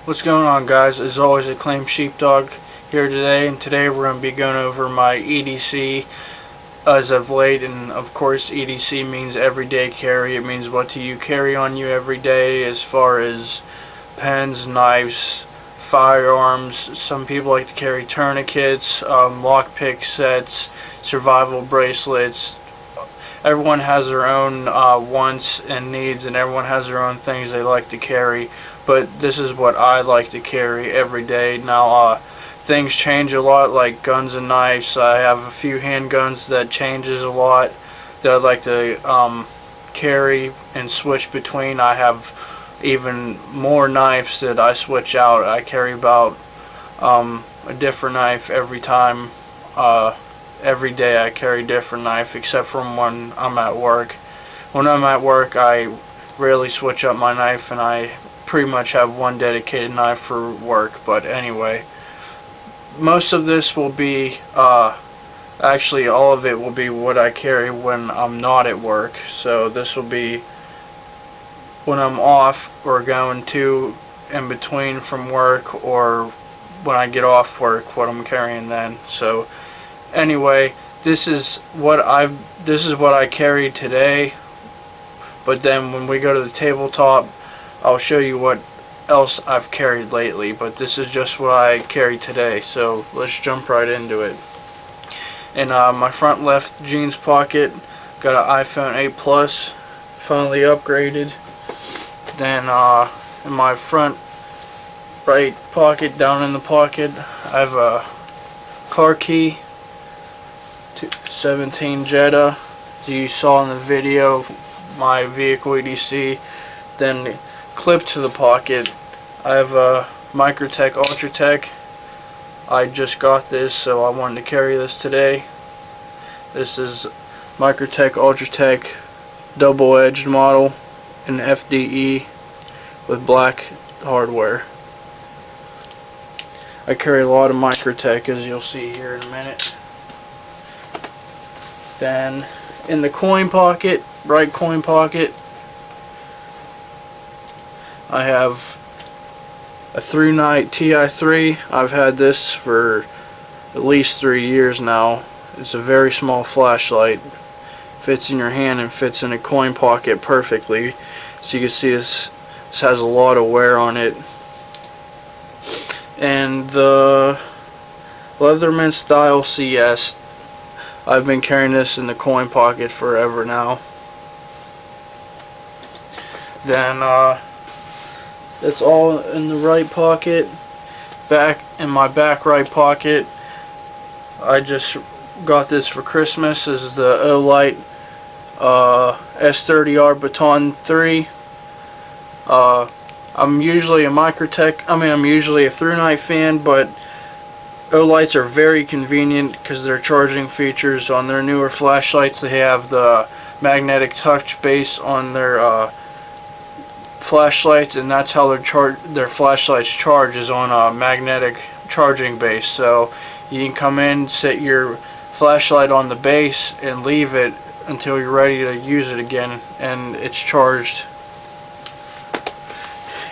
What's going on, guys? As always, Acclaimed Sheepdog here today, and today we're going to be going over my EDC as of late. And of course, EDC means everyday carry. It means what do you carry on you every day as far as pens, knives, firearms. Some people like to carry tourniquets, lockpick sets, survival bracelets. Everyone has their own wants and needs, and everyone has their own things they like to carry. But this is what I like to carry every day. Now, things change a lot, like guns and knives. I have a few handguns that changes a lot that I like to carry and switch between. I have even more knives that I switch out. I carry about a different knife every time. Every day I carry a different knife, except from when I'm at work. When I'm at work, I rarely switch up my knife, and I pretty much have one dedicated knife for work. But anyway, most of this will be, actually all of it will be what I carry when I'm not at work. So this will be when I'm off or going to in between from work, or when I get off work, what I'm carrying then. So anyway, this is what I carried today. But then when we go to the tabletop, I'll show you what else I've carried lately. But this is just what I carried today. So let's jump right into it. In my front left jeans pocket, got an iPhone 8 Plus, finally upgraded. Then in my front right pocket, down in the pocket, I have a car key, 17 Jetta. You saw in the video my vehicle EDC. Then clipped to the pocket, I have a Microtech Ultratech. I just got this, so I wanted to carry this today. This is Microtech Ultratech double-edged model in FDE with black hardware. I carry a lot of Microtech, as you'll see here in a minute. Then in the coin pocket, right coin pocket, I have a Through Night TI3. I've had this for at least 3 years now. It's a very small flashlight. Fits in your hand and fits in a coin pocket perfectly. So you can see this has a lot of wear on it. And the Leatherman Style CS. I've been carrying this in the coin pocket forever now. Then that's all in the right pocket. Back in my back right pocket, I just got this for Christmas. This is the Olight S30R Baton 3. I'm usually a I'm usually a Through Night fan, but Olights are very convenient because their charging features on their newer flashlights. They have the magnetic touch base on their flashlights, and that's how their flashlights charge, is on a magnetic charging base. So you can come in, set your flashlight on the base, and leave it until you're ready to use it again, and it's charged.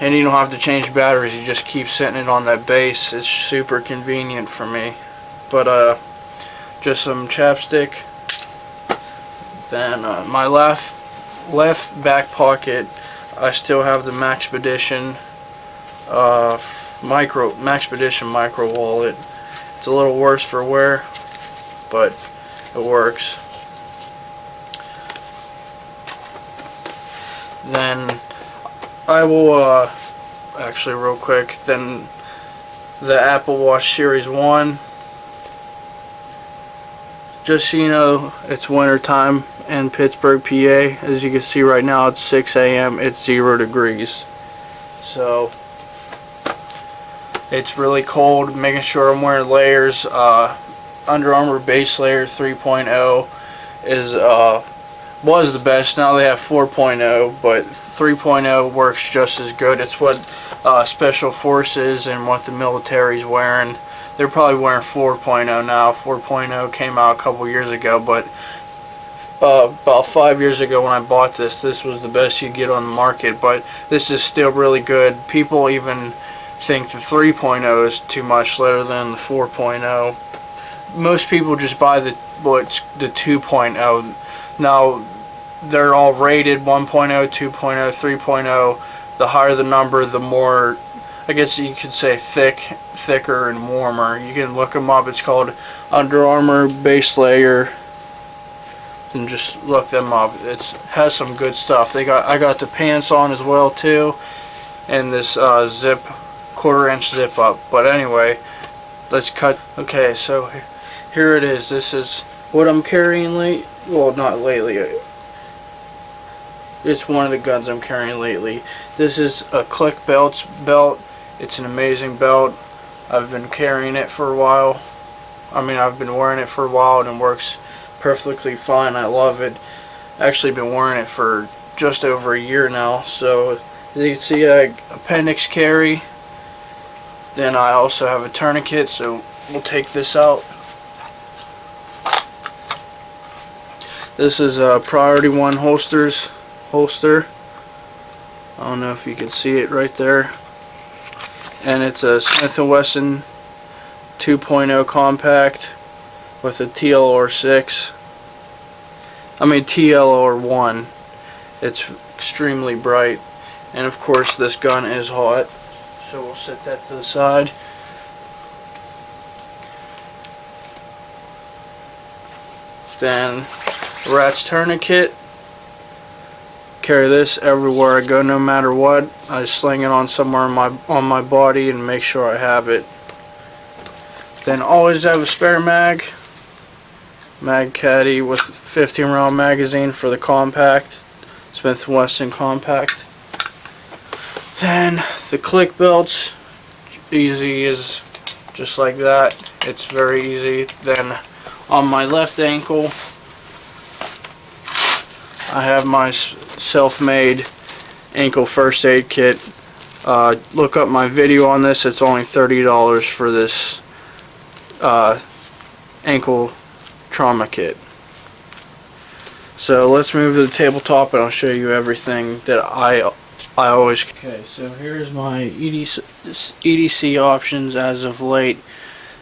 And you don't have to change batteries, you just keep setting it on that base. It's super convenient for me. But just some chapstick. Then my left back pocket, I still have the Maxpedition micro wallet. It's a little worse for wear, but it works. Then I will actually real quick, then the Apple Watch Series 1. Just so you know, it's winter time in Pittsburgh, PA. As you can see right now, it's 6 a.m. It's 0 degrees. So it's really cold. Making sure I'm wearing layers. Under Armour base layer 3.0 is was the best. Now they have 4.0, but 3.0 works just as good. It's what Special Forces and what the military's wearing. They're probably wearing 4.0 now. 4.0 came out a couple years ago, but about 5 years ago when I bought this was the best you get on the market. But this is still really good. People even think the 3.0 is too much lighter than the 4.0. Most people just buy the 2.0. Now they're all rated 1.0, 2.0, 3.0. The higher the number, the more, I guess you could say, thicker and warmer. You can look them up. It's called Under Armour base layer, and just look them up. It has some good stuff. I got the pants on as well too, and this zip, 1/4 inch zip up. But anyway, let's cut. Okay, so here it is. This is what I'm carrying well, not lately. It's one of the guns I'm carrying lately. This is a Click belt. It's an amazing belt. I've been carrying it for a while. I mean, I've been wearing it for a while, and it works perfectly fine. I love it. Actually been wearing it for just over a year now. So as you can see, I appendix carry. Then I also have a tourniquet, so we'll take this out. This is a Priority 1 holster. I don't know if you can see it right there. And it's a Smith & Wesson 2.0 compact with a TLR6. I mean TLR1. It's extremely bright, and of course this gun is hot, so we'll set that to the side. Then rat's tourniquet. Carry this everywhere I go, no matter what. I sling it on somewhere on my body and make sure I have it. Then always have a spare mag caddy with 15 round magazine for the compact, Smith & Wesson compact. Then the Click belts, easy is just like that. It's very easy. Then on my left ankle, I have my self-made ankle first aid kit. Look up my video on this. It's only $30 for this ankle trauma kit. So let's move to the tabletop, and I'll show you everything that I always. Okay, so here's my EDC options as of late.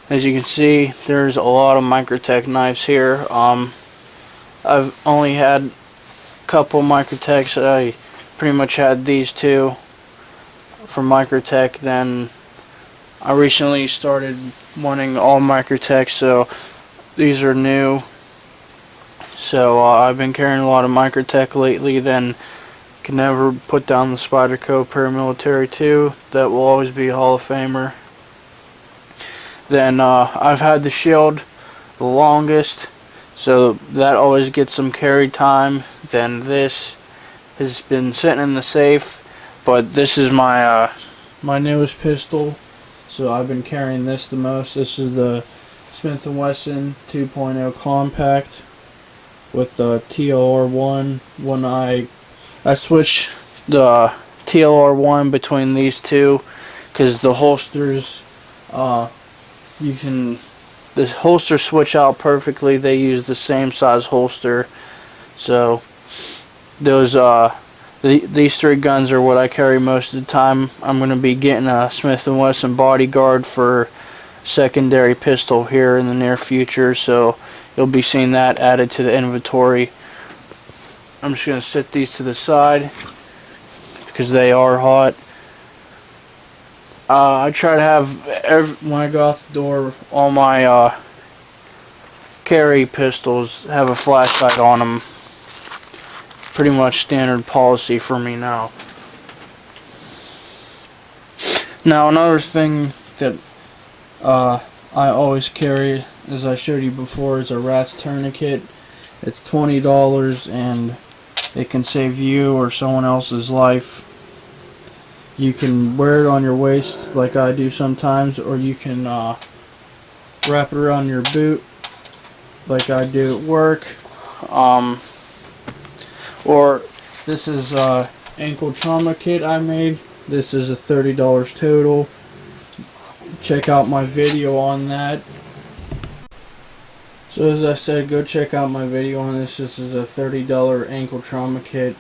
As you can see, there's a lot of Microtech knives here. I've only had a couple Microtechs. I pretty much had these two from Microtech. Then I recently started wanting all Microtech, so these are new. So I've been carrying a lot of Microtech lately. Then can never put down the Spyderco Paramilitary 2. That will always be a Hall of Famer. Then I've had the Shield the longest, so that always gets some carry time. Then this has been sitting in the safe, but this is my my newest pistol, so I've been carrying this the most. This is the Smith & Wesson 2.0 compact with the TLR1. When I switch the TLR1 between these two, because the holsters, the holster switch out perfectly. They use the same size holster, so those these three guns are what I carry most of the time. I'm going to be getting a Smith & Wesson Bodyguard for secondary pistol here in the near future, so you'll be seeing that added to the inventory. I'm just going to set these to the side because they are hot. I try to have, when I go out the door, all my carry pistols have a flashlight on them. Pretty much standard policy for me now. Now another thing that I always carry, as I showed you before, is a rat's tourniquet. It's $20 and it can save you or someone else's life. You can wear it on your waist like I do sometimes, or you can wrap it around your boot like I do at work. Or this is ankle trauma kit I made. This is a $30 total. Check out my video on that. So as I said, go check out my video on this. This is a $30 ankle trauma kit.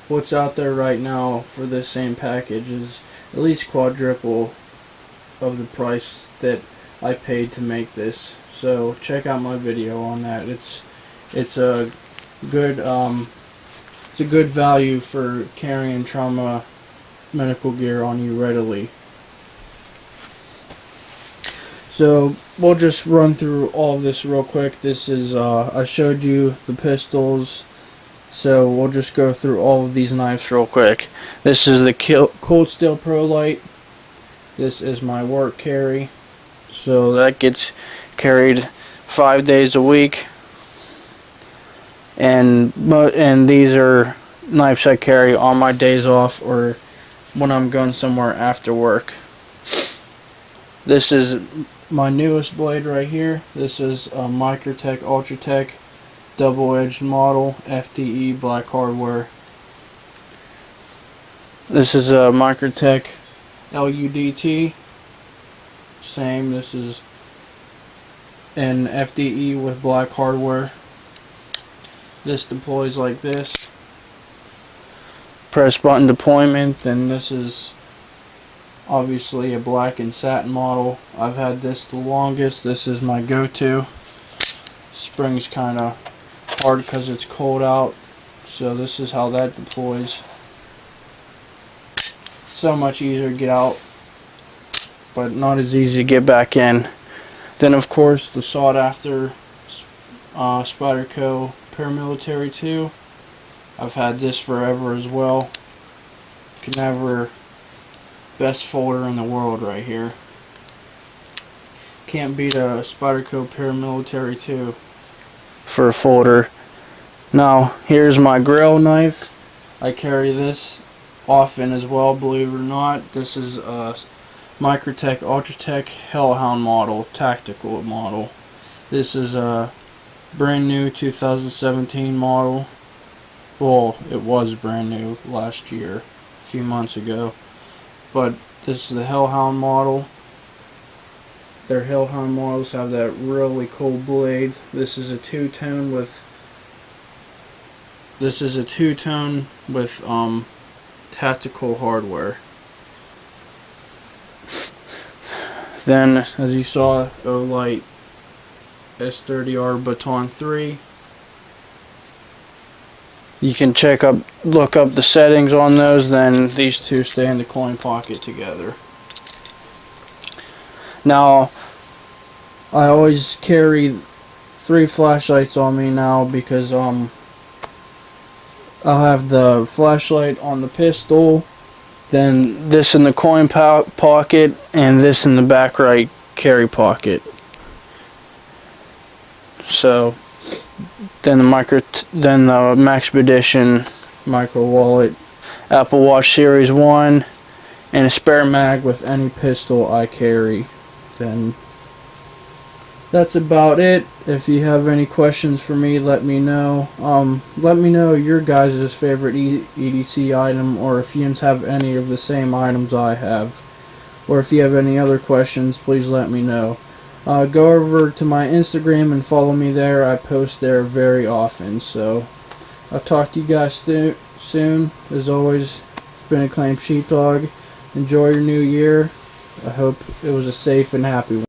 What's out there right now for this same package is at least quadruple of the price that I paid to make this. So check out my video on that. It's a good value for carrying trauma medical gear on you readily. So we'll just run through all of this real quick. This is I showed you the pistols, so we'll just go through all of these knives real quick. This is the Cold Steel Pro Light. This is my work carry, so that gets carried 5 days a week. And these are knives I carry on my days off or when I'm going somewhere after work. This is my newest blade right here. This is a Microtech Ultratech double-edged model, FDE black hardware. This is a Microtech LUDT. Same, this is an FDE with black hardware. This deploys like this. Press button deployment. Then this is obviously a black and satin model. I've had this the longest. This is my go-to. Spring's kind of hard because it's cold out, so this is how that deploys. So much easier to get out, but not as easy to get back in. Then of course the sought after Spyderco Paramilitary 2. I've had this forever as well. Can never. Best folder in the world right here. Can't beat a Spyderco Paramilitary 2 for a folder. Now here's my grill knife. I carry this often as well, believe it or not. This is a Microtech Ultratech Hellhound model, tactical model. This is a brand new 2017 model. Well, it was brand new last year, a few months ago. But this is the Hellhound model. Their Hellhound models have that really cool blade. This is a two-tone with tactical hardware. Then, as you saw, Olight S30R Baton 3. You can look up the settings on those, then these two stay in the coin pocket together. Now, I always carry 3 flashlights on me now because I'll have the flashlight on the pistol, then this in the coin pocket, and this in the back right carry pocket. So then the Maxpedition micro wallet, Apple Watch Series 1, and a spare mag with any pistol I carry. Then that's about it. If you have any questions for me, let me know. Let me know your guys' favorite EDC item, or if you have any of the same items I have, or if you have any other questions, please let me know. Go over to my Instagram and follow me there. I post there very often. So I'll talk to you guys soon. As always, it's been Acclaimed Sheepdog. Enjoy your new year. I hope it was a safe and happy one.